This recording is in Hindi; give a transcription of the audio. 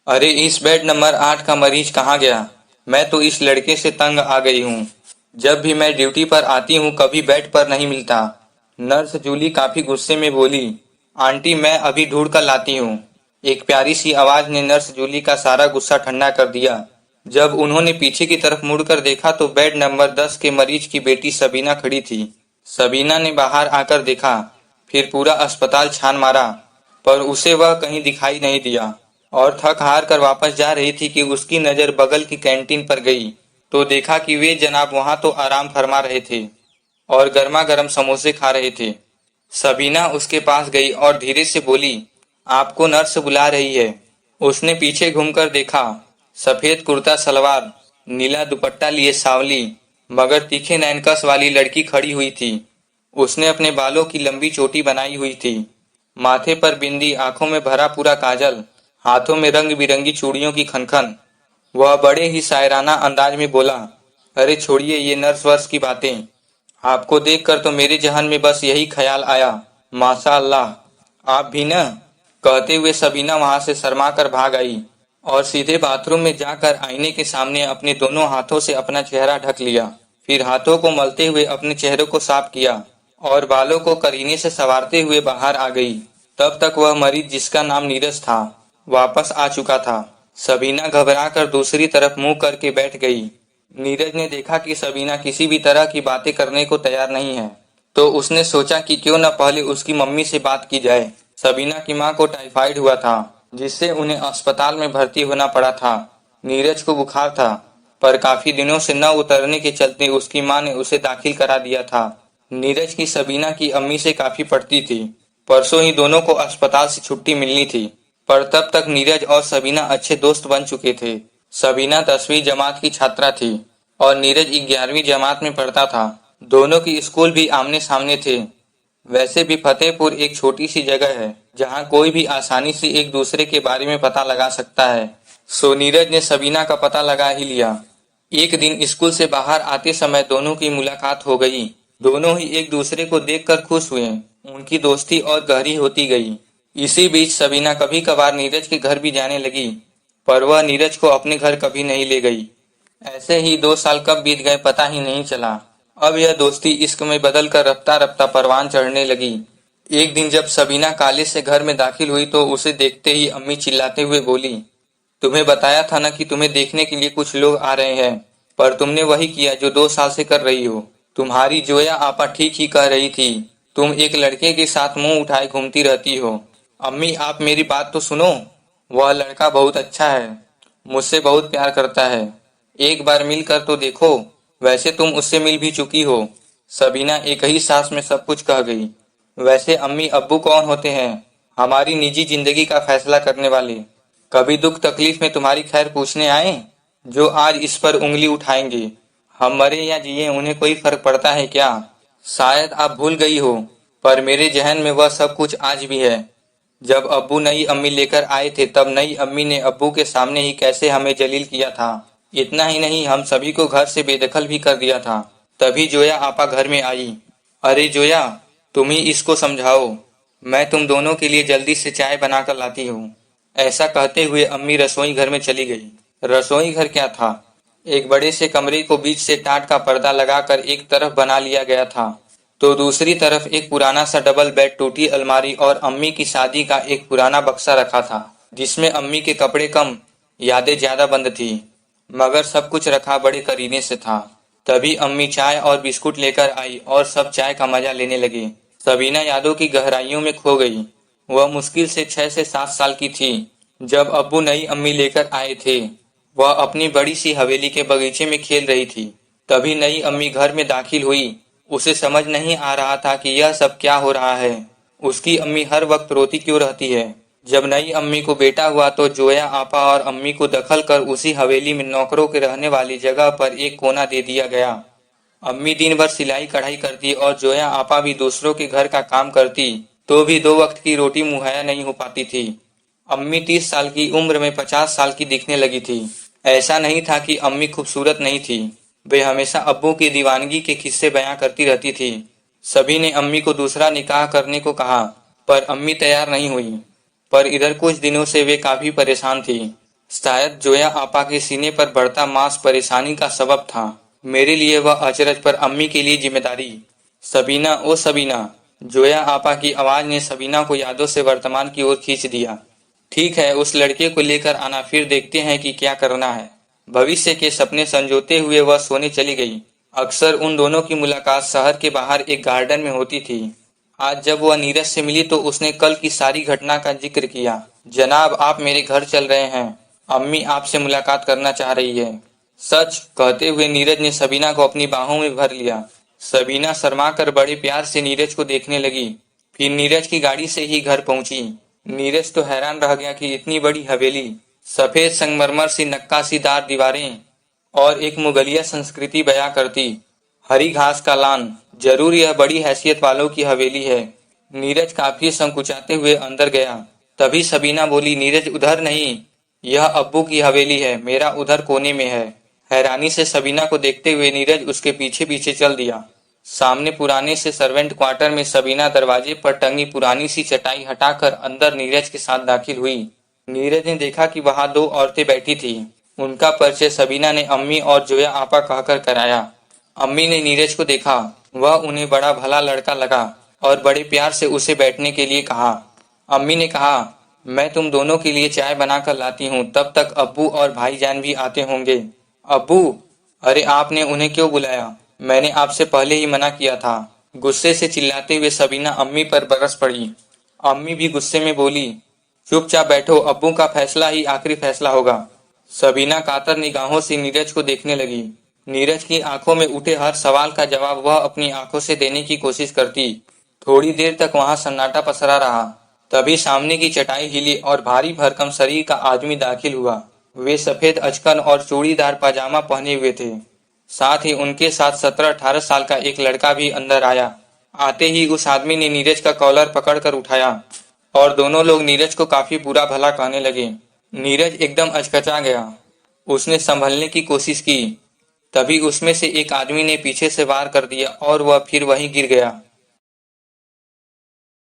अरे इस बेड नंबर 8 का मरीज कहाँ गया? मैं तो इस लड़के से तंग आ गई हूँ। जब भी मैं ड्यूटी पर आती हूँ कभी बेड पर नहीं मिलता। नर्स जूली काफी गुस्से में बोली। आंटी मैं अभी ढूंढ कर लाती हूँ। एक प्यारी सी आवाज ने नर्स जूली का सारा गुस्सा ठंडा कर दिया। जब उन्होंने पीछे की तरफ मुड़कर देखा तो बेड नंबर 10 के मरीज की बेटी सबीना खड़ी थी। सबीना ने बाहर आकर देखा, फिर पूरा अस्पताल छान मारा, पर उसे वह कहीं दिखाई नहीं दिया और थक हार कर वापस जा रही थी कि उसकी नजर बगल की कैंटीन पर गई तो देखा कि वे जनाब वहां तो आराम फरमा रहे थे और गर्मा गर्म समोसे खा रहे थे। सबीना उसके पास गई और धीरे से बोली, आपको नर्स बुला रही है। उसने पीछे घूमकर देखा। सफेद कुर्ता सलवार, नीला दुपट्टा लिए सांवली मगर तीखे नैनकस वाली लड़की खड़ी हुई थी। उसने अपने बालों की लंबी चोटी बनाई हुई थी, माथे पर बिंदी, आंखों में भरा पूरा काजल, हाथों में रंग बिरंगी चूड़ियों की खनखन। वह बड़े ही शायराना अंदाज में बोला, अरे छोड़िए ये नर्स वर्स की बातें। आपको देखकर तो मेरे जहन में बस यही ख्याल आया, माशा अल्लाह आप भी न। कहते हुए सबीना वहां से शर्मा कर भाग आई और सीधे बाथरूम में जाकर आईने के सामने अपने दोनों हाथों से अपना चेहरा ढक लिया। फिर हाथों को मलते हुए अपने चेहरे को साफ किया और बालों को करीने से संवारते हुए बाहर आ गई। तब तक वह मरीज जिसका नाम नीरज था वापस आ चुका था। सबीना घबराकर दूसरी तरफ मुंह करके बैठ गई। नीरज ने देखा कि सबीना किसी भी तरह की बातें करने को तैयार नहीं है तो उसने सोचा कि क्यों न पहले उसकी मम्मी से बात की जाए। सबीना की मां को टाइफाइड हुआ था जिससे उन्हें अस्पताल में भर्ती होना पड़ा था। नीरज को बुखार था पर काफी दिनों से न उतरने के चलते उसकी मां ने उसे दाखिल करा दिया था। नीरज की सबीना की अम्मी से काफी पड़ती थी। परसों ही दोनों को अस्पताल से छुट्टी मिलनी थी, पर तब तक नीरज और सबीना अच्छे दोस्त बन चुके थे। सबीना 10वीं जमात की छात्रा थी और नीरज 11वीं जमात में पढ़ता था। दोनों की स्कूल भी आमने सामने थे। वैसे भी फतेहपुर एक छोटी सी जगह है जहां कोई भी आसानी से एक दूसरे के बारे में पता लगा सकता है। सो नीरज ने सबीना का पता लगा ही लिया। एक दिन स्कूल से बाहर आते समय दोनों की मुलाकात हो गई। दोनों ही एक दूसरे को देखकर खुश हुए। उनकी दोस्ती और गहरी होती गई। इसी बीच सबीना कभी कभार नीरज के घर भी जाने लगी, पर वह नीरज को अपने घर कभी नहीं ले गई। ऐसे ही 2 साल कब बीत गए पता ही नहीं चला। अब यह दोस्ती इश्क में बदल कर रफ्ता रफ्ता परवान चढ़ने लगी। एक दिन जब सबीना कॉलेज से घर में दाखिल हुई तो उसे देखते ही अम्मी चिल्लाते हुए बोली, तुम्हें बताया था ना कि तुम्हें देखने के लिए कुछ लोग आ रहे हैं, पर तुमने वही किया जो 2 साल से कर रही हो। तुम्हारी जोया आपा ठीक ही कह रही थी, तुम एक लड़के के साथ मुंह उठाए घूमती रहती हो। अम्मी आप मेरी बात तो सुनो। वह लड़का बहुत अच्छा है, मुझसे बहुत प्यार करता है। एक बार मिल कर तो देखो। वैसे तुम उससे मिल भी चुकी हो। सबीना एक ही सांस में सब कुछ कह गई। वैसे अम्मी अब्बू कौन होते हैं? हमारी निजी जिंदगी का फैसला करने वाले। कभी दुख तकलीफ में तुम्हारी खैर पूछने आए, जो आज इस पर उंगली उठाएंगे। हम मरे या जिए उन्हें कोई फर्क पड़ता है क्या? शायद आप भूल गई हो, पर मेरे जहन में वह सब कुछ आज भी है। जब अब्बू नई अम्मी लेकर आए थे तब नई अम्मी ने अब्बू के सामने ही कैसे हमें जलील किया था। इतना ही नहीं हम सभी को घर से बेदखल भी कर दिया था। तभी जोया आपा घर में आई। अरे जोया, तुम ही इसको समझाओ, मैं तुम दोनों के लिए जल्दी से चाय बनाकर लाती हूँ। ऐसा कहते हुए अम्मी रसोई घर में चली गई। रसोई घर क्या था, एक बड़े से कमरे को बीच से टाट का पर्दा लगाकर एक तरफ बना लिया गया था तो दूसरी तरफ एक पुराना सा डबल बेड, टूटी अलमारी और अम्मी की शादी का एक पुराना बक्सा रखा था जिसमें अम्मी के कपड़े कम, यादें ज्यादा बंद थी, मगर सब कुछ रखा बड़े करीने से था। तभी अम्मी चाय और बिस्कुट लेकर आई और सब चाय का मजा लेने लगे। सबीना यादों की गहराइयों में खो गई। वह मुश्किल से 6 से 7 साल की थी जब अब्बू नई अम्मी लेकर आए थे। वह अपनी बड़ी सी हवेली के बगीचे में खेल रही थी। तभी नई अम्मी घर में दाखिल हुई। उसे समझ नहीं आ रहा था कि यह सब क्या हो रहा है। उसकी अम्मी हर वक्त रोती क्यों रहती है। जब नई अम्मी को बेटा हुआ तो जोया आपा और अम्मी को दखल कर उसी हवेली में नौकरों के रहने वाली जगह पर एक कोना दे दिया गया। अम्मी दिन भर सिलाई कढ़ाई करती और जोया आपा भी दूसरों के घर का काम करती, तो भी 2 वक्त की रोटी मुहैया नहीं हो पाती थी। अम्मी 30 साल की उम्र में 50 साल की दिखने लगी थी। ऐसा नहीं था कि अम्मी खूबसूरत नहीं थी, वे हमेशा अब्बू की दीवानगी के किस्से बयां करती रहती थी। सभी ने अम्मी को दूसरा निकाह करने को कहा पर अम्मी तैयार नहीं हुई। पर इधर कुछ दिनों से वे काफी परेशान थी। शायद जोया आपा के सीने पर बढ़ता मांस परेशानी का सबब था। मेरे लिए वह अचरज, पर अम्मी के लिए जिम्मेदारी। सबीना, ओ सबीना। जोया आपा की आवाज ने सबीना को यादों से वर्तमान की ओर खींच दिया। ठीक है, उस लड़के को लेकर आना, फिर देखते हैं कि क्या करना है। भविष्य के सपने संजोते हुए वह सोने चली गई। अक्सर उन दोनों की मुलाकात शहर के बाहर एक गार्डन में होती थी। आज जब वह नीरज से मिली तो उसने कल की सारी घटना का जिक्र किया। जनाब, आप मेरे घर चल रहे हैं। अम्मी आपसे मुलाकात करना चाह रही है। सच कहते हुए नीरज ने सबीना को अपनी बाहों में भर लिया। सबीना शर्मा कर बड़े प्यार से नीरज को देखने लगी। फिर नीरज की गाड़ी से ही घर पहुंची। नीरज तो हैरान रह गया कि इतनी बड़ी हवेली, सफेद संगमरमर सी नक्काशीदार दीवारें और एक मुगलिया संस्कृति बयां करती हरी घास का लान, जरूर यह बड़ी हैसियत वालों की हवेली है। नीरज काफी संकुचाते हुए अंदर गया। तभी सबीना बोली, नीरज उधर नहीं, यह अब्बू की हवेली है, मेरा उधर कोने में है। हैरानी से सबीना को देखते हुए नीरज उसके पीछे पीछे चल दिया। सामने पुराने से सर्वेंट क्वार्टर में सबीना दरवाजे पर टंगी पुरानी सी चटाई हटाकर अंदर नीरज के साथ दाखिल हुई। नीरज ने देखा कि वहां दो औरतें बैठी थी। उनका परिचय सबीना ने अम्मी और जोया आपा कहकर कराया। अम्मी ने नीरज को देखा, वह उन्हें बड़ा भला लड़का लगा और बड़े प्यार से उसे बैठने के लिए कहा। अम्मी ने कहा, मैं तुम दोनों के लिए चाय बनाकर लाती हूँ, तब तक अब्बू और भाईजान भी आते होंगे। अब्बू? अरे आपने उन्हें क्यों बुलाया? मैंने आपसे पहले ही मना किया था। गुस्से से चिल्लाते हुए सबीना अम्मी पर बरस पड़ी। अम्मी भी गुस्से में बोली, चुपचाप बैठो, अब्बू का फैसला ही आखिरी फैसला होगा। सबीना कातर निगाहों से नीरज को देखने लगी। नीरज की आंखों में उठे हर सवाल का जवाब वह अपनी आंखों से देने की कोशिश करती। थोड़ी देर तक वहां सन्नाटा पसरा रहा। तभी सामने की चटाई हिली और भारी भरकम शरीर का आदमी दाखिल हुआ। वे सफेद अचकन और चूड़ीदार पाजामा पहने हुए थे। साथ ही उनके साथ 17-18 साल का एक लड़का भी अंदर आया। आते ही उस आदमी ने नीरज का कॉलर पकड़कर उठाया और दोनों लोग नीरज को काफी बुरा भला कहने लगे। नीरज एकदम अचकचा गया। उसने संभलने की कोशिश की। तभी उसमें से एक आदमी ने पीछे से वार कर दिया और वह फिर वहीं गिर गया।